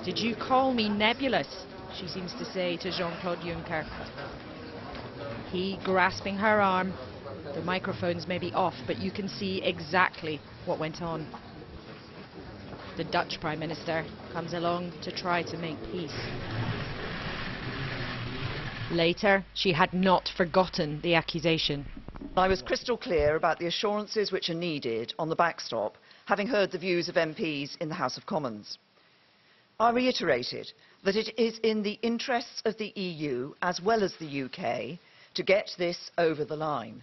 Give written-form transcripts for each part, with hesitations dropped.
Did you call me nebulous? She seems to say to Jean-Claude Juncker. He grasping her arm. The microphones may be off, but you can see exactly what went on. The Dutch Prime Minister comes along to try to make peace. Later, she had not forgotten the accusation. I was crystal clear about the assurances which are needed on the backstop, having heard the views of MPs in the House of Commons. I reiterated that it is in the interests of the EU, as well as the UK, to get this over the line.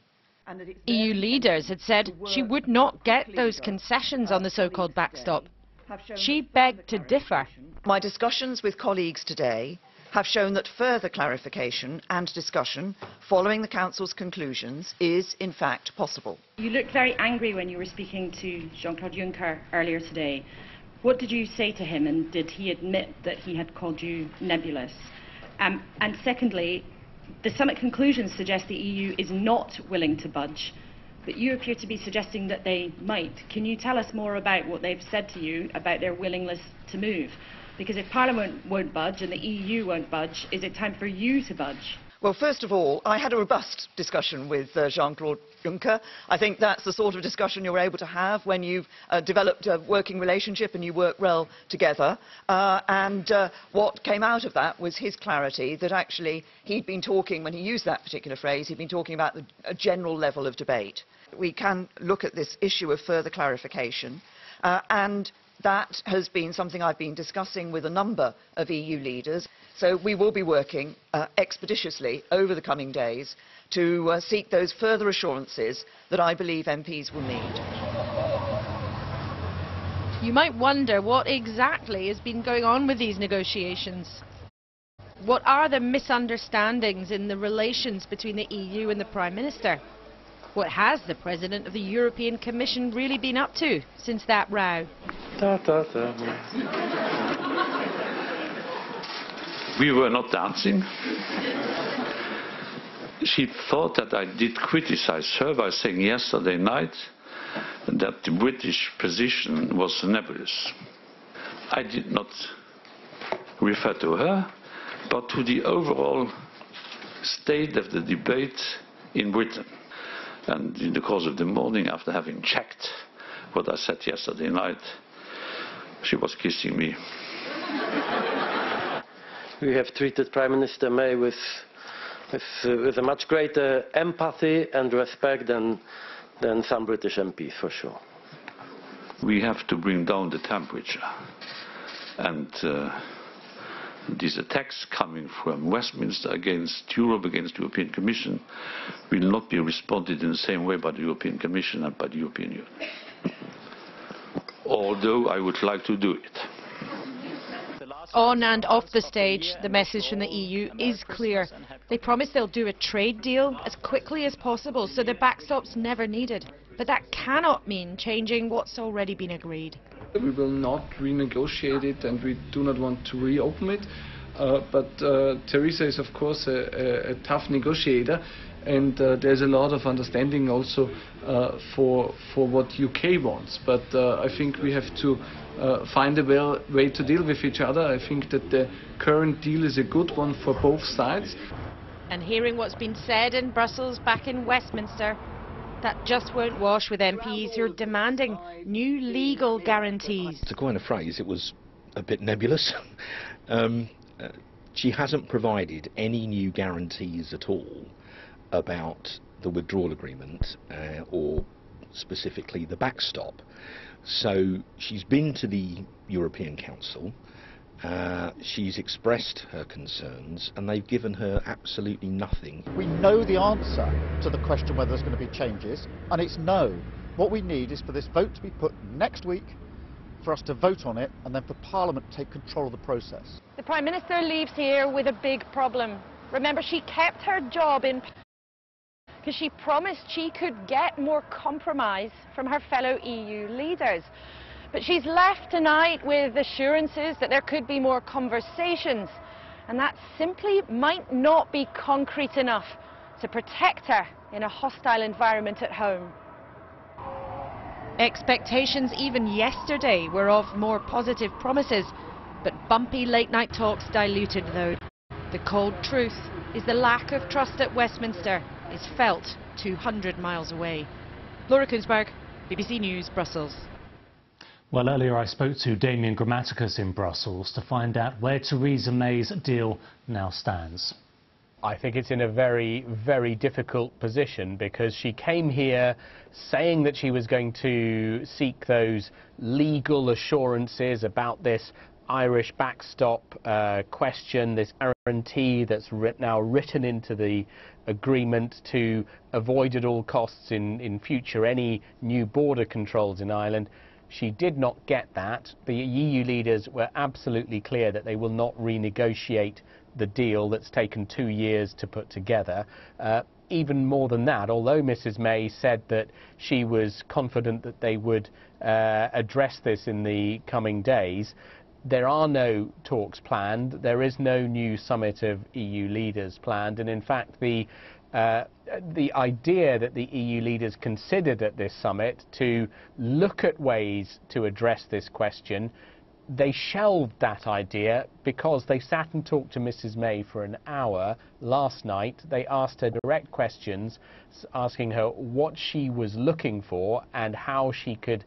EU leaders had said she would not get those concessions on the so-called backstop. She begged to differ. My discussions with colleagues today have shown that further clarification and discussion following the Council's conclusions is in fact possible. You looked very angry when you were speaking to Jean-Claude Juncker earlier today. What did you say to him, and did he admit that he had called you nebulous? And secondly, the summit conclusions suggest the EU is not willing to budge, but you appear to be suggesting that they might. Can you tell us more about what they've said to you about their willingness to move? Because if Parliament won't budge and the EU won't budge, is it time for you to budge? Well, first of all, I had a robust discussion with Jean-Claude Juncker. I think that's the sort of discussion you're able to have when you've developed a working relationship and you work well together. What came out of that was his clarity that actually he'd been talking, when he used that particular phrase, he'd been talking about a general level of debate. We can look at this issue of further clarification, and that has been something I've been discussing with a number of EU leaders. So we will be working expeditiously over the coming days to seek those further assurances that I believe MPs will need. You might wonder what exactly has been going on with these negotiations. What are the misunderstandings in the relations between the EU and the Prime Minister? What has the President of the European Commission really been up to since that row? We were not dancing. She thought that I did criticize her by saying yesterday night that the British position was nebulous. I did not refer to her, but to the overall state of the debate in Britain. And in the course of the morning, after having checked what I said yesterday night, she was kissing me. We have treated Prime Minister May with a much greater empathy and respect than some British MPs, for sure. We have to bring down the temperature. And these attacks coming from Westminster against Europe, against the European Commission, will not be responded in the same way by the European Commission and by the European Union. Although I would like to do it. On and off the stage, the message from the EU is clear. They promise they'll do a trade deal as quickly as possible so the backstop's never needed. But that cannot mean changing what's already been agreed. We will not renegotiate it, and we do not want to reopen it. But Theresa is, of course, a tough negotiator, and there's a lot of understanding also for what UK wants. But I think we have to find a way to deal with each other. I think that the current deal is a good one for both sides. And hearing what's been said in Brussels back in Westminster, that just won't wash with MPs who are demanding new legal guarantees. To coin a phrase, it was a bit nebulous. She hasn't provided any new guarantees at all about the withdrawal agreement or specifically the backstop. So she's been to the European Council, she's expressed her concerns, and they've given her absolutely nothing. We know the answer to the question whether there's going to be changes, and it's no. What we need is for this vote to be put next week, for us to vote on it, and then for Parliament to take control of the process. The Prime Minister leaves here with a big problem. Remember, she kept her job in because she promised she could get more compromise from her fellow EU leaders. But she's left tonight with assurances that there could be more conversations, and that simply might not be concrete enough to protect her in a hostile environment at home. Expectations even yesterday were of more positive promises, But bumpy late-night talks diluted, though. The cold truth is the lack of trust at Westminster is felt 200 miles away. Laura Koonsberg, BBC News, Brussels. Well, earlier I spoke to Damien Grammaticus in Brussels to find out where Theresa May's deal now stands. I think it's in a very, very difficult position because she came here saying that she was going to seek those legal assurances about this Irish backstop question, this guarantee that's now written into the agreement to avoid at all costs in future any new border controls in Ireland. She did not get that. The EU leaders were absolutely clear that they will not renegotiate the deal that's taken 2 years to put together. Even more than that, although Mrs May said that she was confident that they would address this in the coming days, there are no talks planned. There is no new summit of EU leaders planned, and in fact the idea that the EU leaders considered at this summit to look at ways to address this question, they shelved that idea because they sat and talked to Mrs May for an hour last night. They asked her direct questions, asking her what she was looking for and how she could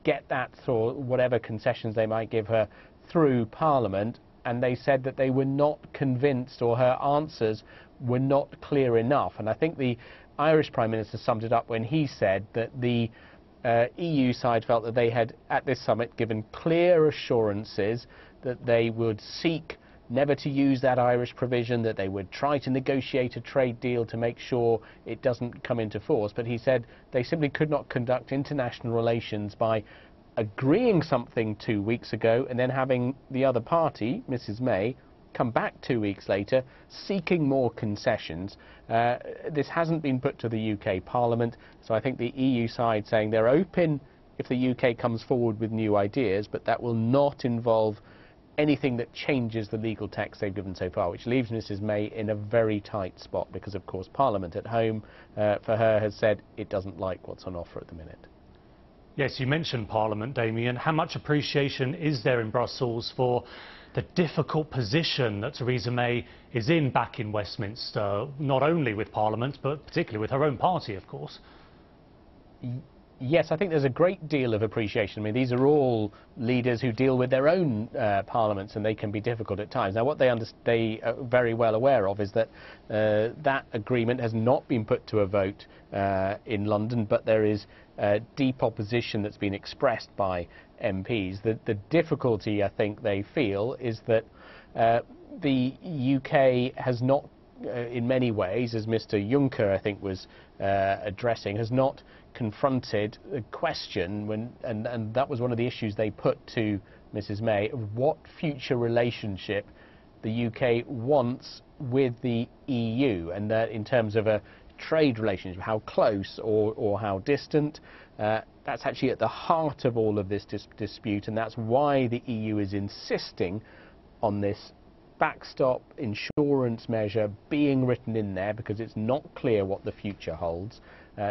get that through whatever concessions they might give her through Parliament, and they said that they were not convinced, or her answers were not clear enough. And I think the Irish Prime Minister summed it up when he said that the EU side felt that they had, at this summit, given clear assurances that they would seek never to use that Irish provision, that they would try to negotiate a trade deal to make sure it doesn't come into force. But he said they simply could not conduct international relations by agreeing something 2 weeks ago and then having the other party, Mrs May, come back 2 weeks later seeking more concessions. This hasn't been put to the UK Parliament, so I think the EU side saying they're open if the UK comes forward with new ideas, but that will not involve anything that changes the legal text they've given so far, which leaves Mrs May in a very tight spot because, of course, Parliament at home, for her, has said it doesn't like what's on offer at the minute. Yes, you mentioned Parliament, Damien. How much appreciation is there in Brussels for the difficult position that Theresa May is in back in Westminster, not only with Parliament, but particularly with her own party, of course? Yes, I think there's a great deal of appreciation. I mean, these are all leaders who deal with their own parliaments, and they can be difficult at times. Now, what they are very well aware of is that that agreement has not been put to a vote in London, but there is deep opposition that's been expressed by MPs. The difficulty, I think, they feel is that the UK has not, in many ways, as Mr Juncker, I think, was addressing, has not confronted the question, and that was one of the issues they put to Mrs May, of what future relationship the UK wants with the EU, and that in terms of a trade relationship, how close or how distant. That's actually at the heart of all of this dispute, and that's why the EU is insisting on this backstop insurance measure being written in there, because it's not clear what the future holds.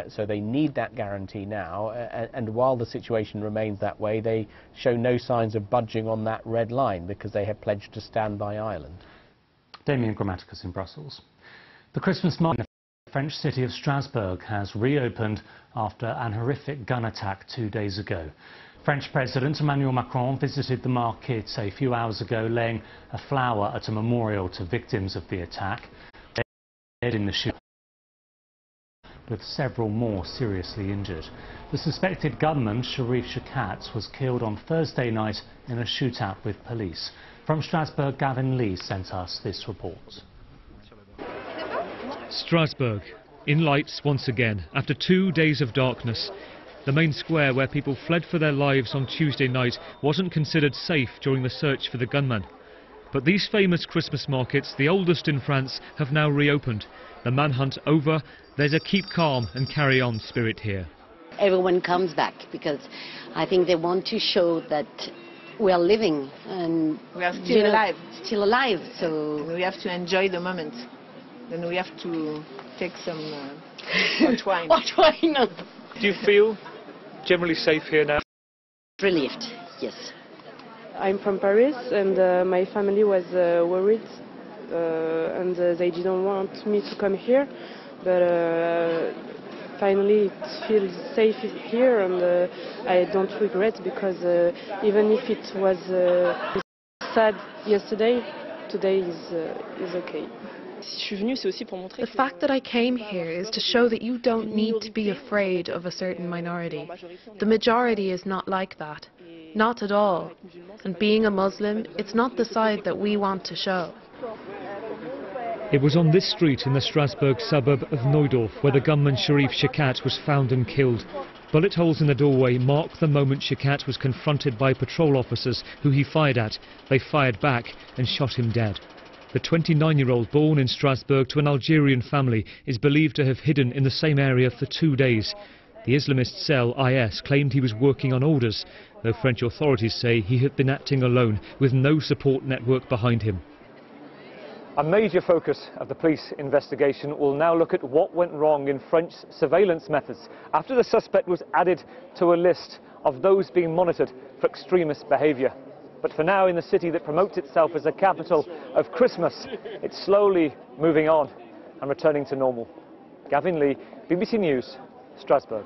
So they need that guarantee now, and while the situation remains that way, they show no signs of budging on that red line because they have pledged to stand by Ireland. Damien Grammaticus in Brussels. The Christmas market in the French city of Strasbourg has reopened after an horrific gun attack 2 days ago. French President Emmanuel Macron visited the market a few hours ago, laying a flower at a memorial to victims of the attack. Dead in the shooting, with several more seriously injured. The suspected gunman, Sharif Shakat, was killed on Thursday night in a shootout with police. From Strasbourg, Gavin Lee sent us this report. Strasbourg, in lights once again, after 2 days of darkness. The main square where people fled for their lives on Tuesday night wasn't considered safe during the search for the gunman. But these famous Christmas markets, the oldest in France, have now reopened. The manhunt over, there's a keep calm and carry on spirit here. Everyone comes back because I think they want to show that we are living and we are still alive. Still alive, so and we have to enjoy the moment. Then we have to take some hot wine. Hot wine. Do you feel generally safe here now? Relieved, yes. I'm from Paris, and my family was worried, and they didn't want me to come here, but finally it feels safe here, and I don't regret, because even if it was sad yesterday, today is okay. The fact that I came here is to show that you don't need to be afraid of a certain minority. The majority is not like that. Not at all. And being a Muslim, it's not the side that we want to show. It was on this street in the Strasbourg suburb of Neudorf where the gunman Sharif Shakat was found and killed. Bullet holes in the doorway mark the moment Shakat was confronted by patrol officers who he fired at. They fired back and shot him dead. The 29-year-old, born in Strasbourg to an Algerian family, is believed to have hidden in the same area for 2 days. The Islamist cell IS claimed he was working on orders, though French authorities say he had been acting alone with no support network behind him. A major focus of the police investigation will now look at what went wrong in French surveillance methods after the suspect was added to a list of those being monitored for extremist behaviour. But for now, in the city that promotes itself as the capital of Christmas, it's slowly moving on and returning to normal. Gavin Lee, BBC News, Strasbourg.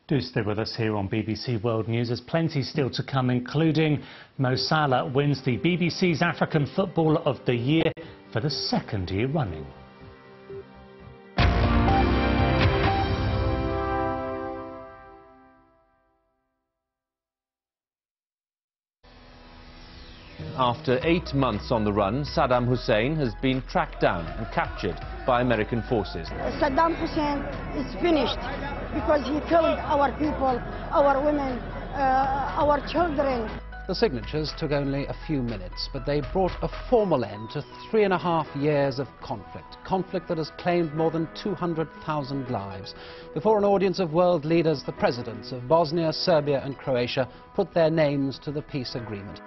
Do stay with us here on BBC World News. There's plenty still to come, including Mo Salah wins the BBC's African Footballer of the Year for the 2nd year running. After 8 months on the run, Saddam Hussein has been tracked down and captured by American forces. Saddam Hussein is finished because he killed our people, our women, our children. The signatures took only a few minutes, but they brought a formal end to 3.5 years of conflict that has claimed more than 200,000 lives. Before an audience of world leaders, the presidents of Bosnia, Serbia and Croatia put their names to the peace agreement.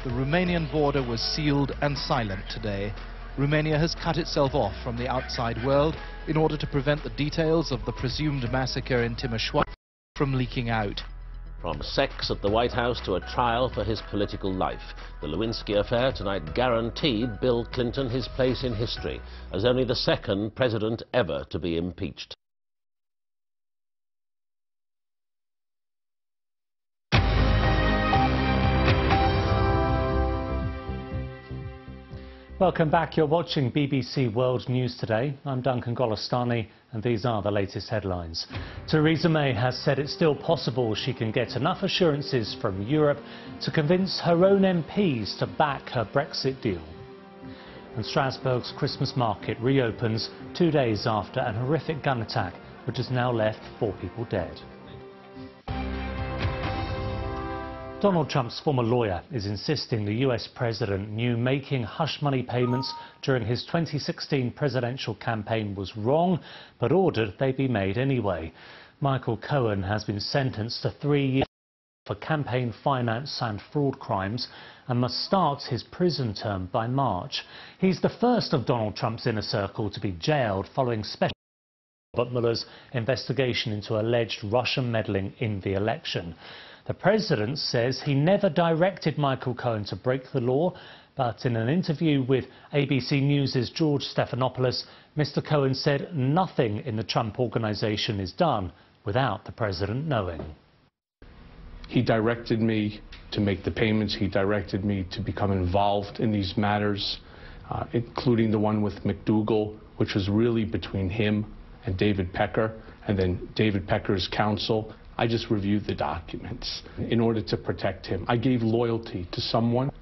The Romanian border was sealed and silent today. Romania has cut itself off from the outside world in order to prevent the details of the presumed massacre in Timișoara from leaking out. From sex at the White House to a trial for his political life, the Lewinsky affair tonight guaranteed Bill Clinton his place in history as only the 2nd president ever to be impeached. Welcome back. You're watching BBC World News today. I'm Duncan Golestani, and these are the latest headlines. Theresa May has said it's still possible she can get enough assurances from Europe to convince her own MPs to back her Brexit deal. And Strasbourg's Christmas market reopens 2 days after an horrific gun attack, which has now left 4 people dead. Donald Trump's former lawyer is insisting the US president knew making hush money payments during his 2016 presidential campaign was wrong, but ordered they be made anyway. Michael Cohen has been sentenced to 3 years for campaign finance and fraud crimes and must start his prison term by March. He's the first of Donald Trump's inner circle to be jailed following Special Robert Mueller's investigation into alleged Russian meddling in the election. The president says he never directed Michael Cohen to break the law, but in an interview with ABC News' George Stephanopoulos, Mr. Cohen said nothing in the Trump organization is done without the president knowing. He directed me to make the payments. He directed me to become involved in these matters, including the one with McDougal, which was really between him and David Pecker, and then David Pecker's counsel. I just reviewed the documents in order to protect him. I gave loyalty to someone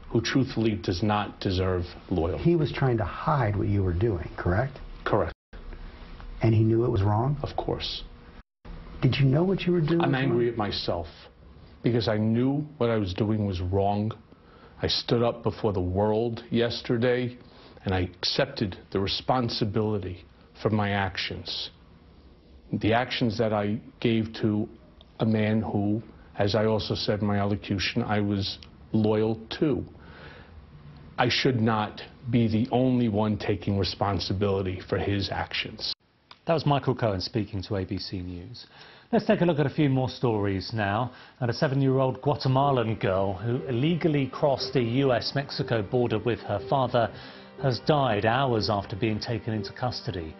who truthfully does not deserve loyalty. He was trying to hide what you were doing, correct? Correct. And he knew it was wrong? Of course. Did you know what you were doing? I'm angry at myself because I knew what I was doing was wrong. I stood up before the world yesterday and I accepted the responsibility for my actions. The actions that I gave to a man who, as I also said in my elocution, I was loyal to. I should not be the only one taking responsibility for his actions. That was Michael Cohen speaking to ABC News. Let's take a look at a few more stories now. And a 7-year-old Guatemalan girl who illegally crossed the US-Mexico border with her father has died hours after being taken into custody.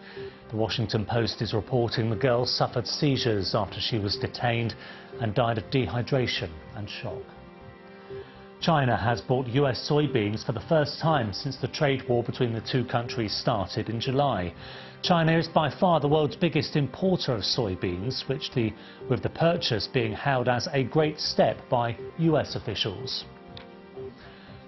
The Washington Post is reporting the girl suffered seizures after she was detained and died of dehydration and shock. China has bought US soybeans for the first time since the trade war between the two countries started in July. China is by far the world's biggest importer of soybeans, with the purchase being hailed as a great step by US officials.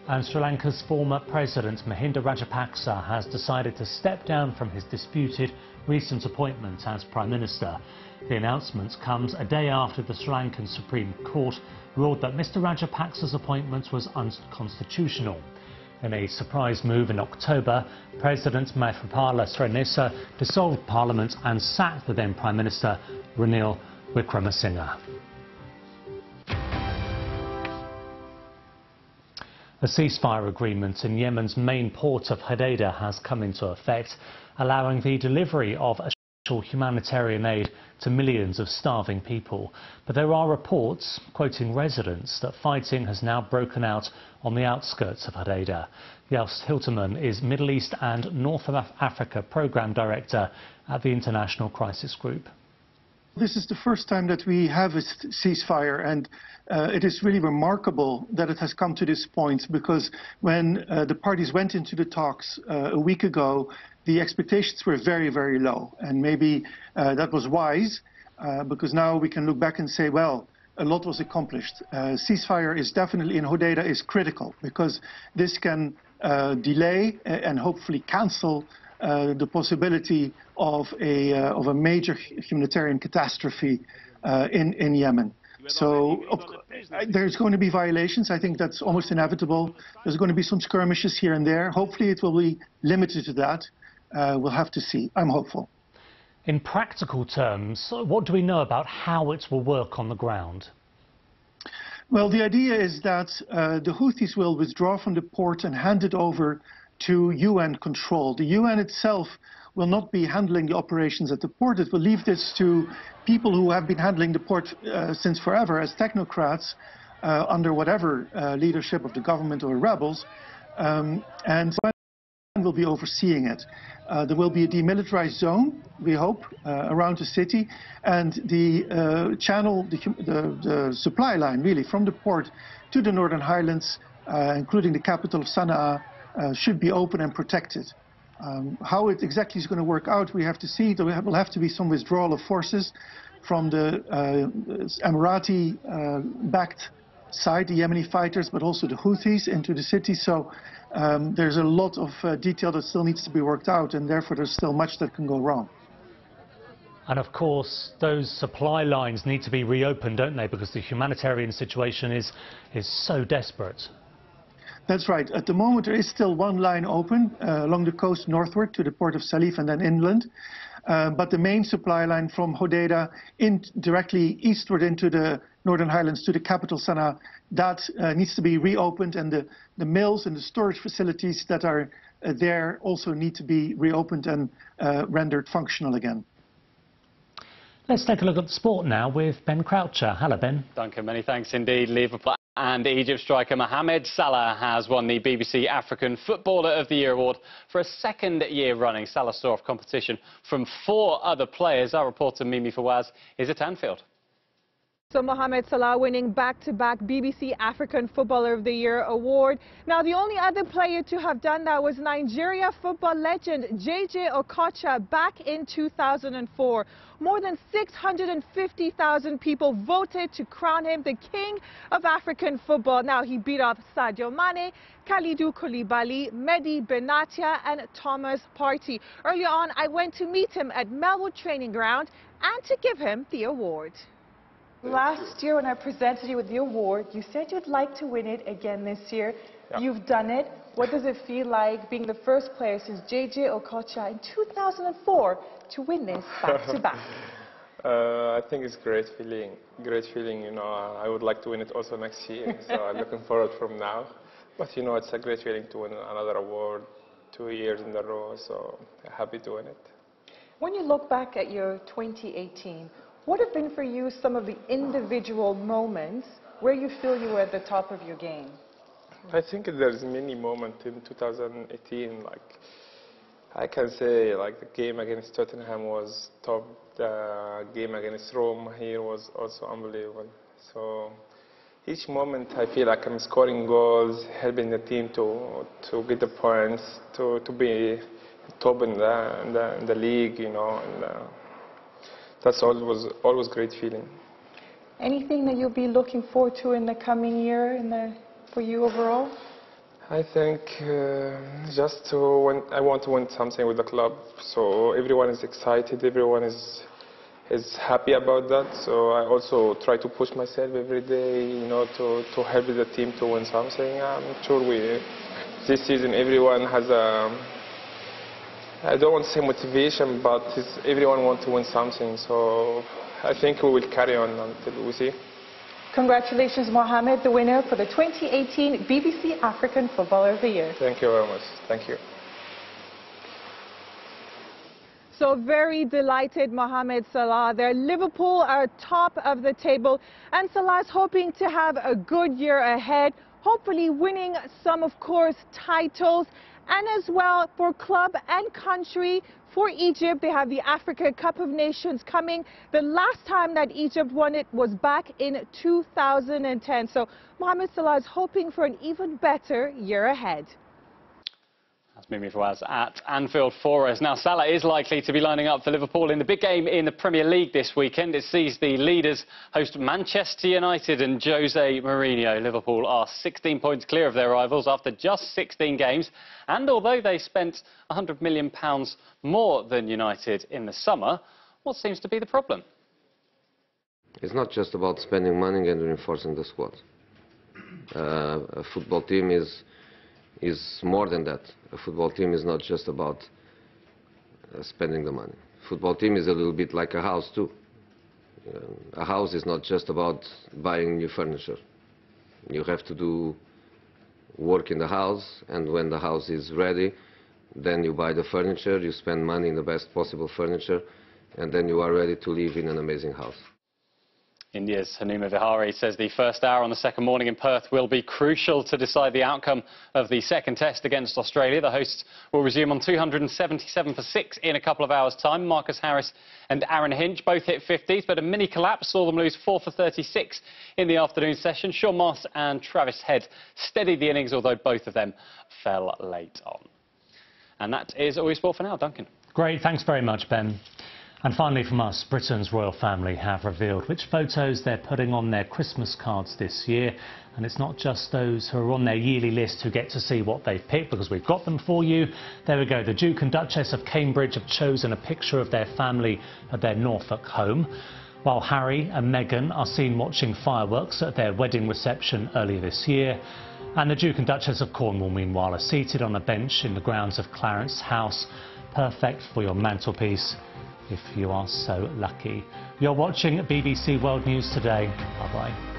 And Sri Lanka's former president, Mahinda Rajapaksa, has decided to step down from his disputed recent appointment as Prime Minister. The announcement comes a day after the Sri Lankan Supreme Court ruled that Mr Rajapaksa's appointment was unconstitutional. In a surprise move in October, President Maithripala Sirisena dissolved Parliament and sacked the then Prime Minister Ranil Wickremesinghe. A ceasefire agreement in Yemen's main port of Hodeidah has come into effect, allowing the delivery of essential humanitarian aid to millions of starving people. But there are reports, quoting residents, that fighting has now broken out on the outskirts of Hodeidah. Joost Hilterman is Middle East and North Africa Programme Director at the International Crisis Group. This is the first time that we have a ceasefire, and it is really remarkable that it has come to this point, because when the parties went into the talks a week ago, the expectations were very, very low. And maybe that was wise, because now we can look back and say, well, a lot was accomplished. Ceasefire is definitely in Hodeidah is critical, because this can delay and hopefully cancel the possibility of a major humanitarian catastrophe in Yemen. So there's going to be violations. I think that's almost inevitable. There's going to be some skirmishes here and there. Hopefully it will be limited to that. We'll have to see. I'm hopeful. In practical terms, what do we know about how it will work on the ground? Well, the idea is that the Houthis will withdraw from the port and hand it over to UN control. The UN itself will not be handling the operations at the port. It will leave this to people who have been handling the port since forever as technocrats under whatever leadership of the government or rebels, and UN will be overseeing it. There will be a demilitarized zone, we hope, around the city, and the channel, the supply line really from the port to the Northern Highlands, including the capital of Sana'a, should be open and protected. How it exactly is going to work out, we have to see. There will have to be some withdrawal of forces from the Emirati-backed side, the Yemeni fighters, but also the Houthis into the city. So there's a lot of detail that still needs to be worked out, and therefore there's still much that can go wrong. And of course, those supply lines need to be reopened, don't they? Because the humanitarian situation is so desperate. That's right. At the moment, there is still one line open along the coast northward to the port of Salif and then inland. But the main supply line from Hodeidah directly eastward into the Northern Highlands to the capital Sana'a, that needs to be reopened, and the mills and the storage facilities that are there also need to be reopened and rendered functional again. Let's take a look at the sport now with Ben Croucher. Hello, Ben. Duncan, many thanks indeed. Liverpool and Egypt striker Mohamed Salah has won the BBC African Footballer of the Year award for a second year running. Salah saw off competition from 4 other players. Our reporter Mimi Fawaz is at Anfield. So Mohamed Salah winning back-to-back BBC African Footballer of the Year award. Now, the only other player to have done that was Nigeria football legend JJ Okocha back in 2004. More than 650,000 people voted to crown him the king of African football. Now, he beat off Sadio Mane, Kalidou Koulibaly, Mehdi Benatia and Thomas Partey. Earlier on, I went to meet him at Melwood Training Ground and to give him the award. Last year when I presented you with the award, you said you'd like to win it again this year. Yeah. You've done it. What does it feel like being the first player since JJ Okocha in 2004 to win this back-to-back? I think it's great feeling, you know. I would like to win it also next year, so I'm looking forward from now. But, you know, it's a great feeling to win another award 2 years in a row, so happy to win it. When you look back at your 2018, what have been for you some of the individual moments where you feel you were at the top of your game? I think there's many moments in 2018. Like I can say, like the game against Tottenham was top. The game against Rome here was also unbelievable. So each moment I feel like I'm scoring goals, helping the team to get the points, to be top in the league, you know, and that's always great feeling. Anything that you'll be looking forward to in the coming year for you overall? I think just to win, I want to win something with the club, so everyone is excited, everyone is happy about that. So I also try to push myself every day, you know, to help the team to win something. I'm sure this season everyone has I don't want to say motivation, but everyone wants to win something. So I think we will carry on until we see. Congratulations, Mohamed, the winner for the 2018 BBC African Footballer of the Year. Thank you very much. Thank you. So very delighted, Mohamed Salah there. Liverpool are top of the table, and Salah's hoping to have a good year ahead, hopefully winning some, of course, titles. And as well for club and country, for Egypt, they have the Africa Cup of Nations coming. The last time that Egypt won it was back in 2010. So Mohamed Salah is hoping for an even better year ahead. That's Mimi Fawaz at Anfield for us. Now, Salah is likely to be lining up for Liverpool in the big game in the Premier League this weekend. It sees the leaders host Manchester United and Jose Mourinho. Liverpool are 16 points clear of their rivals after just 16 games. And although they spent £100 million more than United in the summer, what seems to be the problem? It's not just about spending money and reinforcing the squad. A football team is more than that. A football team is not just about spending the money. Football team is a little bit like a house too. A house is not just about buying new furniture. You have to do work in the house, and when the house is ready, then you buy the furniture, you spend money in the best possible furniture, and then you are ready to live in an amazing house. India's Hanuma Vihari says the first hour on the second morning in Perth will be crucial to decide the outcome of the second test against Australia. The hosts will resume on 277 for 6 in a couple of hours' time. Marcus Harris and Aaron Hinch both hit 50s, but a mini collapse saw them lose 4 for 36 in the afternoon session. Sean Moss and Travis Head steadied the innings, although both of them fell late on. And that is all your sport for now. Duncan. Great, thanks very much, Ben. And finally from us, Britain's royal family have revealed which photos they're putting on their Christmas cards this year. And it's not just those who are on their yearly list who get to see what they've picked, because we've got them for you. There we go. The Duke and Duchess of Cambridge have chosen a picture of their family at their Norfolk home, while Harry and Meghan are seen watching fireworks at their wedding reception earlier this year. And the Duke and Duchess of Cornwall, meanwhile, are seated on a bench in the grounds of Clarence House, perfect for your mantelpiece, if you are so lucky. You're watching BBC World News Today. Bye-bye.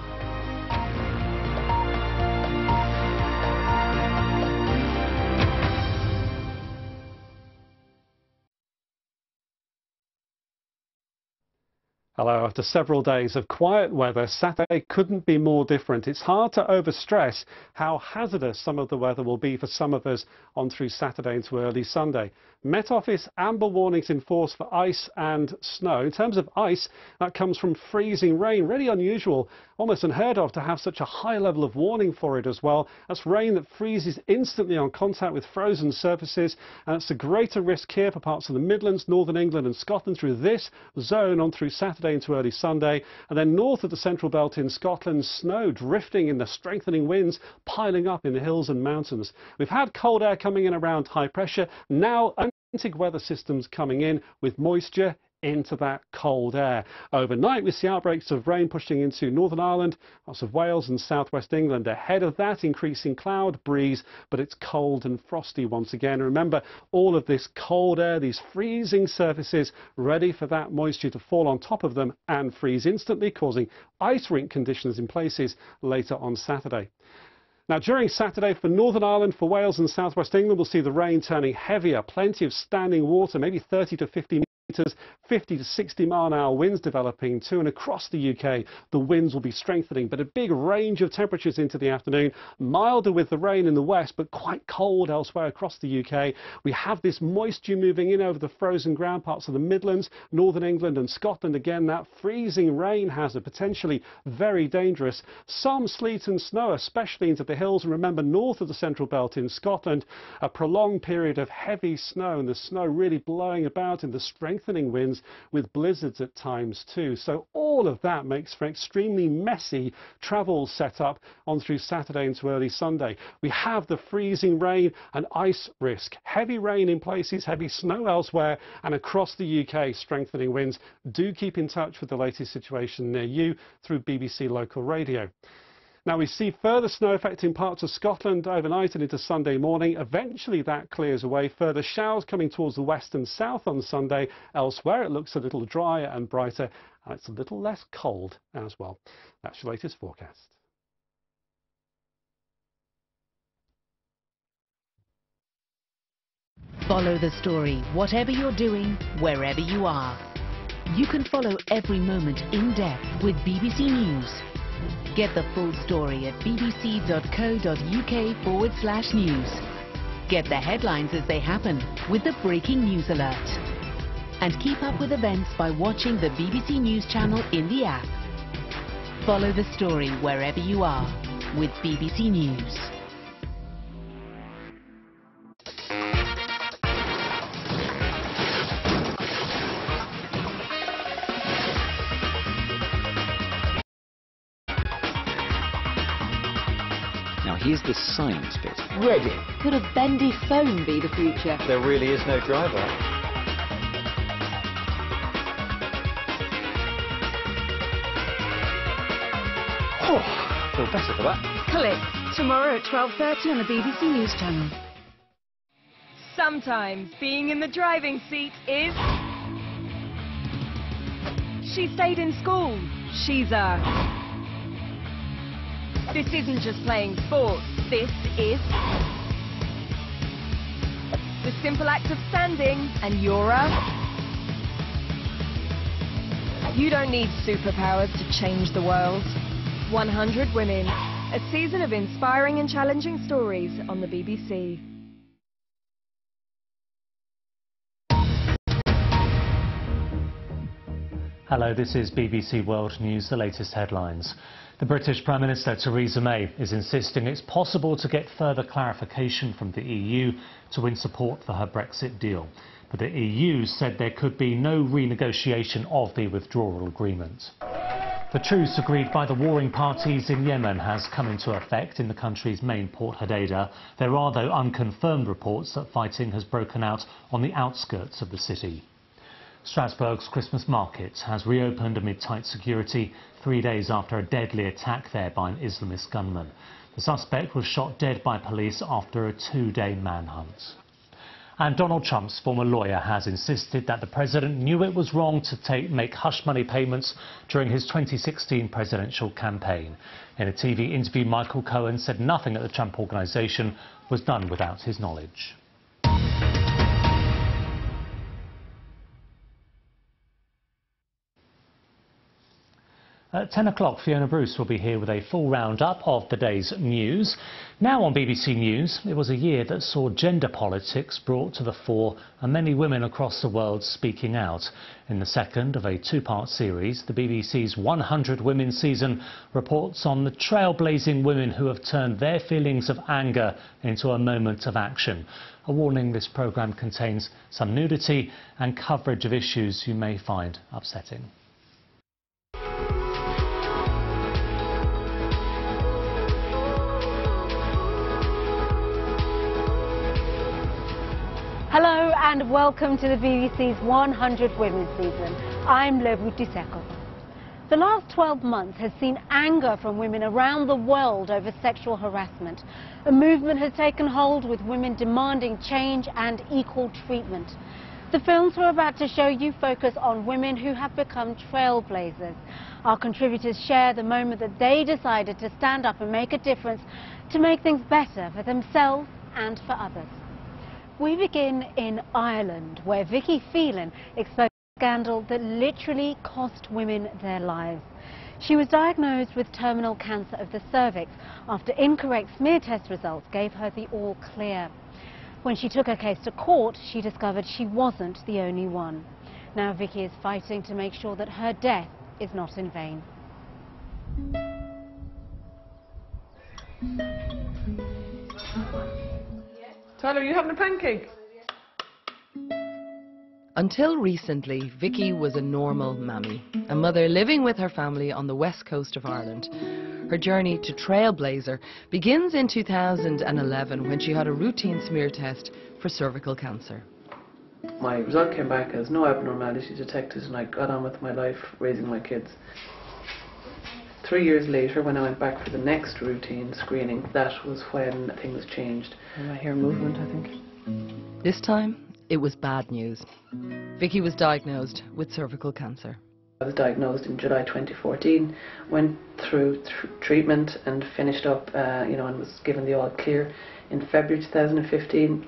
Hello. After several days of quiet weather, Saturday couldn't be more different. It's hard to overstress how hazardous some of the weather will be for some of us on through Saturday into early Sunday. Met Office amber warnings in force for ice and snow. In terms of ice, that comes from freezing rain. Really unusual, almost unheard of to have such a high level of warning for it as well. That's rain that freezes instantly on contact with frozen surfaces, and it's a greater risk here for parts of the Midlands, Northern England and Scotland through this zone on through Saturday into early Sunday. And then north of the central belt in Scotland, snow drifting in the strengthening winds, piling up in the hills and mountains. We've had cold air coming in around high pressure. Now Atlantic weather systems coming in with moisture into that cold air. Overnight we see outbreaks of rain pushing into Northern Ireland, parts of Wales and southwest England. Ahead of that, increasing cloud breeze, but it's cold and frosty once again. Remember, all of this cold air, these freezing surfaces, ready for that moisture to fall on top of them and freeze instantly, causing ice rink conditions in places later on Saturday. Now, during Saturday for Northern Ireland, for Wales and southwest England, we'll see the rain turning heavier. Plenty of standing water, maybe 30 to 50 metres metres, 50 to 60 mile-an-hour winds developing too, and across the UK the winds will be strengthening, but a big range of temperatures into the afternoon, milder with the rain in the west but quite cold elsewhere across the UK. We have this moisture moving in over the frozen ground parts of the Midlands, Northern England and Scotland. Again, that freezing rain hazard, potentially very dangerous. Some sleet and snow, especially into the hills, and remember north of the Central Belt in Scotland, a prolonged period of heavy snow, and the snow really blowing about in the strengthening winds with blizzards at times too. So all of that makes for extremely messy travel setup on through Saturday into early Sunday. We have the freezing rain and ice risk. Heavy rain in places, heavy snow elsewhere, and across the UK strengthening winds. Do keep in touch with the latest situation near you through BBC Local Radio. Now we see further snow affecting parts of Scotland overnight and into Sunday morning. Eventually that clears away. Further showers coming towards the west and south on Sunday. Elsewhere it looks a little drier and brighter, and it's a little less cold as well. That's your latest forecast. Follow the story, whatever you're doing, wherever you are. You can follow every moment in depth with BBC News. Get the full story at bbc.co.uk/news. Get the headlines as they happen with the breaking news alert. And keep up with events by watching the BBC News channel in the app. Follow the story wherever you are with BBC News. Now here's the science bit. Ready. Could a bendy phone be the future? There really is no driver. Oh, feel better for that. Click tomorrow at 12:30 on the BBC News channel. Sometimes being in the driving seat is... She stayed in school. She's a... This isn't just playing sports, this is the simple act of standing, and you're a... You don't need superpowers to change the world. 100 Women, a season of inspiring and challenging stories on the BBC. Hello, this is BBC World News, the latest headlines. The British Prime Minister Theresa May is insisting it's possible to get further clarification from the EU to win support for her Brexit deal. But the EU said there could be no renegotiation of the withdrawal agreement. The truce agreed by the warring parties in Yemen has come into effect in the country's main port, Hodeidah. There are, though, unconfirmed reports that fighting has broken out on the outskirts of the city. Strasbourg's Christmas market has reopened amid tight security 3 days after a deadly attack there by an Islamist gunman. The suspect was shot dead by police after a 2-day manhunt. And Donald Trump's former lawyer has insisted that the president knew it was wrong to make hush money payments during his 2016 presidential campaign. In a TV interview, Michael Cohen said nothing at the Trump Organization was done without his knowledge. At 10 o'clock, Fiona Bruce will be here with a full roundup of the day's news. Now on BBC News, it was a year that saw gender politics brought to the fore and many women across the world speaking out. In the second of a two-part series, the BBC's 100 Women season reports on the trailblazing women who have turned their feelings of anger into a moment of action. A warning: this programme contains some nudity and coverage of issues you may find upsetting. Hello and welcome to the BBC's 100 Women season. I'm Levu Diseko. The last 12 months has seen anger from women around the world over sexual harassment. A movement has taken hold with women demanding change and equal treatment. The films we're about to show you focus on women who have become trailblazers. Our contributors share the moment that they decided to stand up and make a difference to make things better for themselves and for others. We begin in Ireland, where Vicky Phelan exposed Scandal that literally cost women their lives. She was diagnosed with terminal cancer of the cervix after incorrect smear test results gave her the all clear. When she took her case to court, she discovered she wasn't the only one. Now Vicky is fighting to make sure that her death is not in vain. Tyler, are you having a pancake? Until recently, Vicky was a normal mammy, a mother living with her family on the west coast of Ireland. Her journey to trailblazer begins in 2011 when she had a routine smear test for cervical cancer. My result came back as no abnormality detected, and I got on with my life, raising my kids. 3 years later, when I went back for the next routine screening, that was when things changed. I hear movement, I think. This time, it was bad news. Vicky was diagnosed with cervical cancer. I was diagnosed in July 2014, went through treatment and finished up, and was given the all clear in February 2015.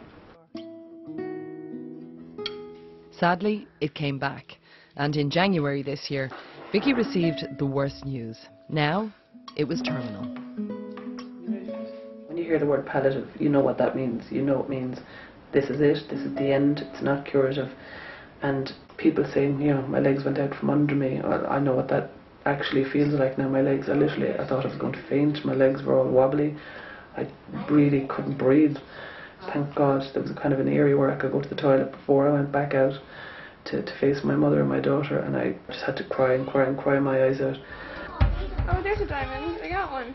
Sadly, it came back, and in January this year, Vicky received the worst news. Now, it was terminal. When you hear the word palliative, you know what that means. You know it means this is it, this is the end, it's not curative. And people saying, my legs went out from under me, I know what that actually feels like now. My legs are literally, I thought I was going to faint, my legs were all wobbly, I really couldn't breathe. Thank God there was kind of an area where I could go to the toilet before I went back out to face my mother and my daughter, and I just had to cry and cry and cry my eyes out. Oh, there's a diamond. I got one.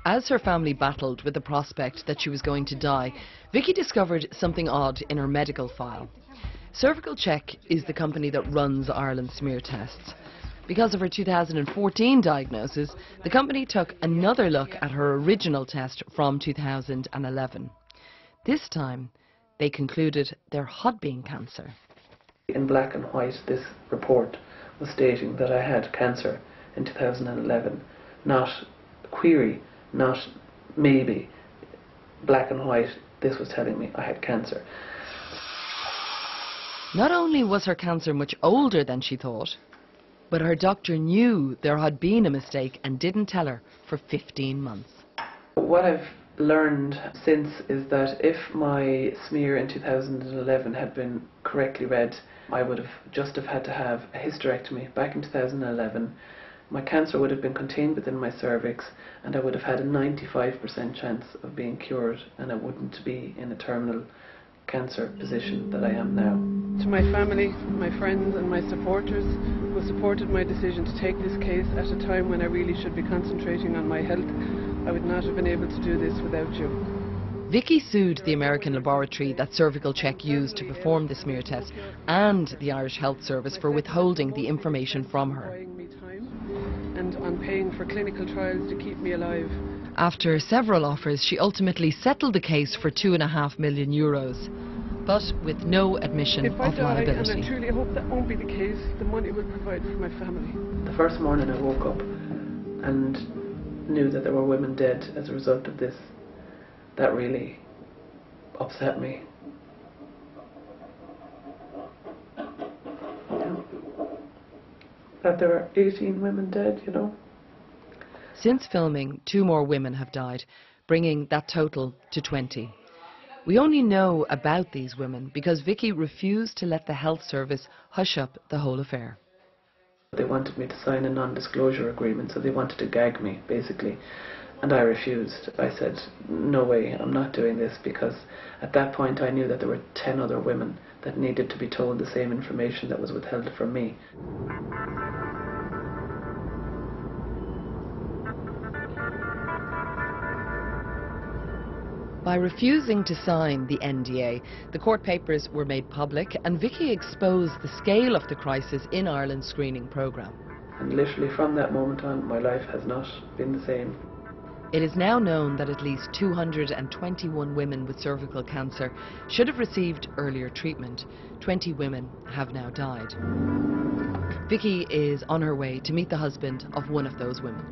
As her family battled with the prospect that she was going to die, Vicky discovered something odd in her medical file. Cervical Check is the company that runs Ireland's smear tests. Because of her 2014 diagnosis, the company took another look at her original test from 2011. This time, they concluded there had been cancer. In black and white, this report was stating that I had cancer in 2011. Not a query, not maybe. Black and white, this was telling me I had cancer. Not only was her cancer much older than she thought, but her doctor knew there had been a mistake and didn't tell her for 15 months. What I've learned since is that if my smear in 2011 had been correctly read, I would have had to have a hysterectomy back in 2011. My cancer would have been contained within my cervix, and I would have had a 95% chance of being cured, and I wouldn't be in a terminal cancer position that I am now. To my family, my friends and my supporters who supported my decision to take this case at a time when I really should be concentrating on my health, I would not have been able to do this without you. Vicky sued the American laboratory that Cervical Check used to perform the smear test and the Irish Health Service for withholding the information from her. And on paying for clinical trials to keep me alive. After several offers, she ultimately settled the case for €2.5 million, but with no admission of liability. liability. And I truly hope that won't be the case. The money will provide for my family. The first morning I woke up and knew that there were women dead as a result of this. That really upset me. That there were 18 women dead, Since filming, 2 more women have died, bringing that total to 20. We only know about these women because Vicky refused to let the health service hush up the whole affair. They wanted me to sign a non-disclosure agreement, so they wanted to gag me, basically. And I refused. I said, no way, I'm not doing this, because at that point I knew that there were 10 other women that needed to be told the same information that was withheld from me. By refusing to sign the NDA, the court papers were made public and Vicky exposed the scale of the crisis in Ireland's screening programme. And literally from that moment on, my life has not been the same. It is now known that at least 221 women with cervical cancer should have received earlier treatment. 20 women have now died. Vicky is on her way to meet the husband of one of those women.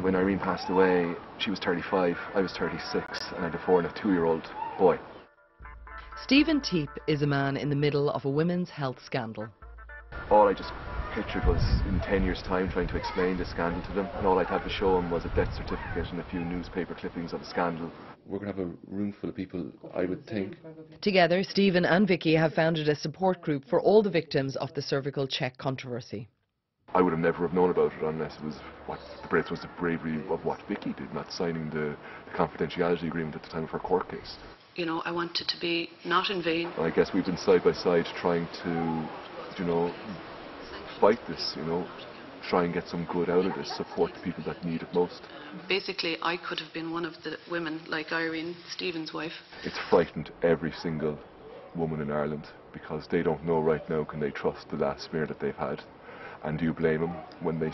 When Irene passed away, she was 35, I was 36, and I had a 4 and a 2-year-old boy. Stephen Teep is a man in the middle of a women's health scandal. All I just pictured was in 10 years' time trying to explain this scandal to them, and all I'd have to show them was a death certificate and a few newspaper clippings of the scandal. We're going to have a room full of people, I would think. Together, Stephen and Vicky have founded a support group for all the victims of the cervical check controversy. I would have never have known about it unless it was the bravery of what Vicky did, not signing the confidentiality agreement at the time of her court case. You know, I want it to be not in vain. And I guess we've been side by side trying to, you know, fight this, you know, try and get some good out of this, support the people that need it most. Basically, I could have been one of the women, like Irene, Stephen's wife. It's frightened every single woman in Ireland because they don't know right now, can they trust the last smear that they've had? And do you blame them when they